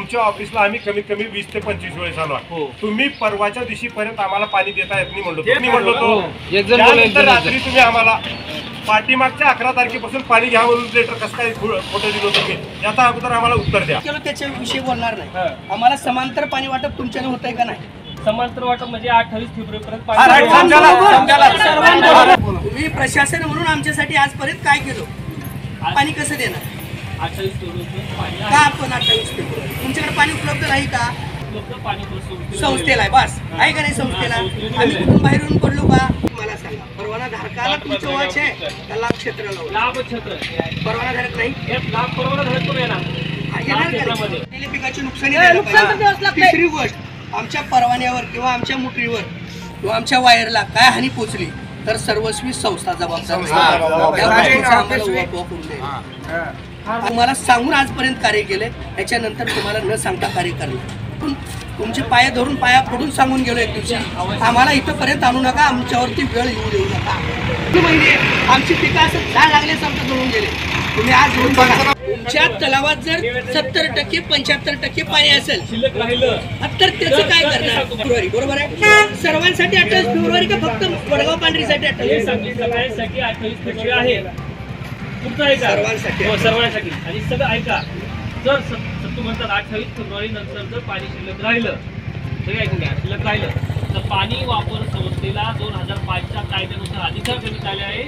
तुमच्या ऑफिसला आम्ही कमीत कमी 20 ते 25 वेळेस आलो आहे। तुम्ही परवाच्या दिवशी पर्यंत आम्हाला पाणी देता येत नाही म्हणलो त्यानंतर रात्री तुम्ही आम्हाला पाठीमागच्या 11 तारखेपासून पाणी घ्या म्हणून लेटर कसं काय खोटं दिलं तुम्ही, याचा अगोदर आम्हाला उत्तर द्या। त्याच्याविषयी बोलणार नाही, आम्हाला समांतर पाणी वाटप तुमच्याने होतंय का नाही? समांतर वाटप म्हणजे 28 फेब्रुवारी पर्यंत तुम्ही प्रशासन म्हणून आमच्यासाठी आजपर्यंत काय केलं? पाणी कसं देणार? 28 फेब्रुवारी का आपण 28 फेब्रुवारी तुमच्याकडे पाणी उपलब्ध नाही का? संस्थेला आहे, बस आहे का नाही? संस्थेला आम्ही कुठून बाहेरून पडलो का? मला सांगा, परवाना धारकाला तुमचं वाच आहे का लाभ क्षेत्र लाभ क्षेत्र परवाना धारक नाही? लाभ परवाना धारक पण येणार पिकाची नुकसानी। तिसरी गोष्ट, आमच्या परवान्यावर किंवा आमच्या मुठीवर किंवा आमच्या वायरला काय हानी पोचली तर सर्वस्वी संस्था जबाबदार। तुम्हाला सांगून आजपर्यंत कार्य केले, त्याच्यानंतर तुम्हाला न सांगता कार्य करणार। तुमचे पाय धरून पाया पडून सांगून गेलो एक दिवशी आम्हाला इथंपर्यंत आणू नका, आमच्यावरती वेळ येऊ देऊ नका। म्हणजे आमची पिकं असं झाड लागले समजा जळून गेले। तुम्ही आज घेऊन बघा, तुमच्या तलावात जर 70% 75% पाणी असेल शिल्लक राहिलं तर त्याचं काय करणार? फेब्रुवारी बरोबर आहे सर्वांसाठी 28 फेब्रुवारी का फक्त वडगाव पांढरीसाठी 28 फेब्रुवारी आहे? तुमचं ऐका सर्वांसाठी आणि सगळं ऐका। जर तुम्ही म्हणतात 28 फेब्रुवारी नंतर जर पाणी शिल्लक राहिलं, सगळं ऐकून घ्या, शिल्लक राहिलं तर पाणी वापर संस्थेला 2005च्या कायद्यानुसार अधिकार देण्यात आले आहे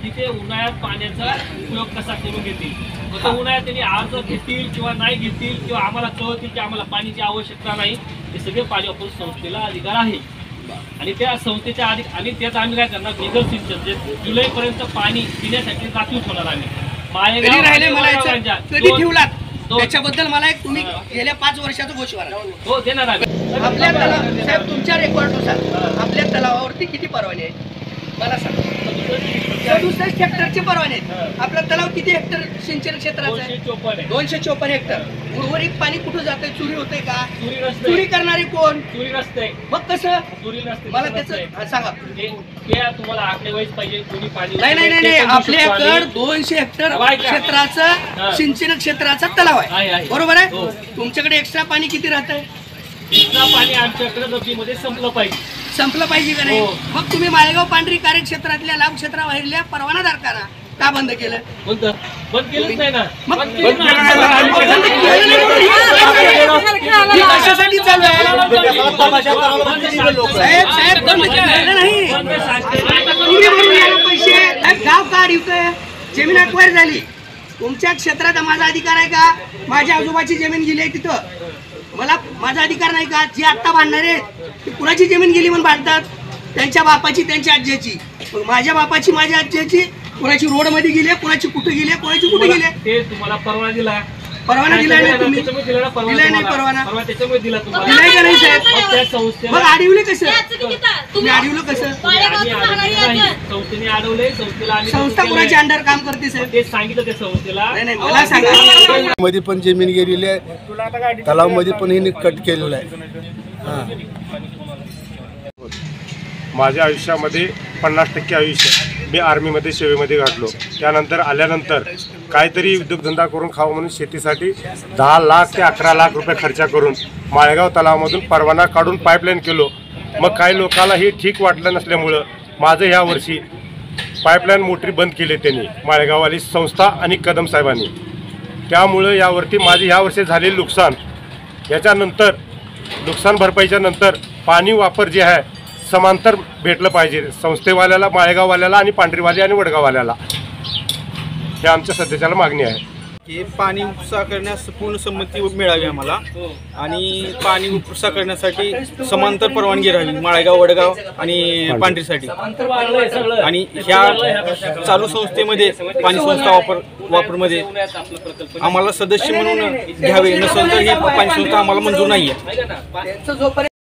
की ते उन्हाळ्यात पाण्याचा उपयोग कसा करून घेतील। मग उन्हाळ्यात त्यांनी अर्ज घेतील किंवा नाही घेतील किंवा आम्हाला कळतील की आम्हाला पाण्याची आवश्यकता नाही, हे सगळे पाणी वापर संस्थेला अधिकार आहे। आणि त्या संस्थेच्या आणि त्यात आम्ही काय करणार, बिगर सिंचन जे जुलैपर्यंत पाणी पिण्यासाठी राखीव ठेवणार आम्ही। कधी ठेवलात त्याच्याबद्दल मला एक तुम्ही गेल्या 5 वर्षाचा गोष्वारा हो देणार आम्ही। आपल्या तलाव साहेब तुमच्या रेकॉर्डनुसार आपल्या तलावावरती किती परवाने आहेत मला सांगा? 67 हेक्टरचे परवाने आहेत। आपला तलाव किती हेक्टर सिंचन क्षेत्राचा आहे? 254 हेक्टर। उर्वरित पाणी कुठं जातंय? चोरी होते का? चोरी करणारे कोण? चोरी नसते। मग कसं चोरी नसते मला त्याचं सांगा। तुम्हाला आकडेवाईज पाहिजे कोणी पाणी नाही आपल्याकडे 200 हेक्टर क्षेत्राचं सिंचन क्षेत्राचा तलाव आहे बरोबर आहे? तुमच्याकडे एक्स्ट्रा पाणी किती राहतंय? एक्स्ट्रा पाणी आमच्याकडे नदीमध्ये संपलं पाहिजे का नाही? मग तुम्ही माळेगाव पांढरी कार्यक्षेत्रातल्या लाभ क्षेत्राबाहेरल्या परवानाधारकांना का बंद केलं? बंद केलंच नाही ना। कशासाठी चालू साहेब बंद केलं नाही, पैसे गाव का रिवतोय? जमीन अक्वायर झाली, तुमच्या क्षेत्रात माझा अधिकार आहे का? माझ्या आजोबाची जमीन गेली आहे तिथं, मला माझा अधिकार नाही का? जी आत्ता बांधणारे आहेत कुणाची जमीन गेली म्हणून बांधतात? त्यांच्या बापाची, त्यांच्या आज्याची। माझ्या बापाची, माझ्या आज्याची, कुणाची रोड मध्ये गेली, कुणाची कुठे गेली, कुणाची कुठे गेली? ते तुम्हाला परवाना दिला नाही तुम्ही दिलाय नाही परवाना त्याच्यामुळे दिला तुम्हाला दिलाय का नाही साहेब? मग अडवलं कसं? तुम्ही अडवलं कसं? संस्थेने अडवले, संस्थेला संस्था कुणाच्या अंडर काम करते साहेब? ते सांगितलं त्या संस्थेला। नाही मला सांगा, मध्ये पण जमीन गेलेली आहे, तलाव मध्ये पण हिने कट केलेलं आहे। माझ्या आयुष्यामध्ये 50% आयुष्य मी आर्मीमध्ये सेवेमध्ये घातलो। त्यानंतर आल्यानंतर काहीतरी उद्योगधंदा करून खावं म्हणून शेतीसाठी 10 लाख ते 11 लाख रुपये खर्च करून माळेगाव तलावामधून परवाना काढून पाईपलाईन केलो। मग काही लोकांना हे ठीक वाटलं नसल्यामुळं माझं ह्या वर्षी पाईपलाईन मोटरी बंद केली त्यांनी, माळेगाववाली संस्था आणि कदम साहेबांनी। त्यामुळं यावरती माझे ह्या वर्षी झालेले नुकसान, याच्यानंतर नुकसान भरपाईच्या नंतर पाणी वापर जे आहे समांतर भेटलं पाहिजे संस्थेवाल्याला, माळेगाववाल्याला आणि पांढरीवाली आणि वडगाववाल्याला। हे आमच्या सध्याच्याला मागणी आहे की पाणी उपसा करण्यास पूर्ण संमती मिळावी आम्हाला आणि पाणी उपसा करण्यासाठी समांतर परवानगी राहावी माळेगाव, वडगाव आणि पांढरीसाठी। आणि ह्या चालू संस्थेमध्ये पाणी संस्था वापरमध्ये आम्हाला सदस्य म्हणून घ्यावे, नसेल तर ही पाणी संस्था आम्हाला मंजूर नाही आहे।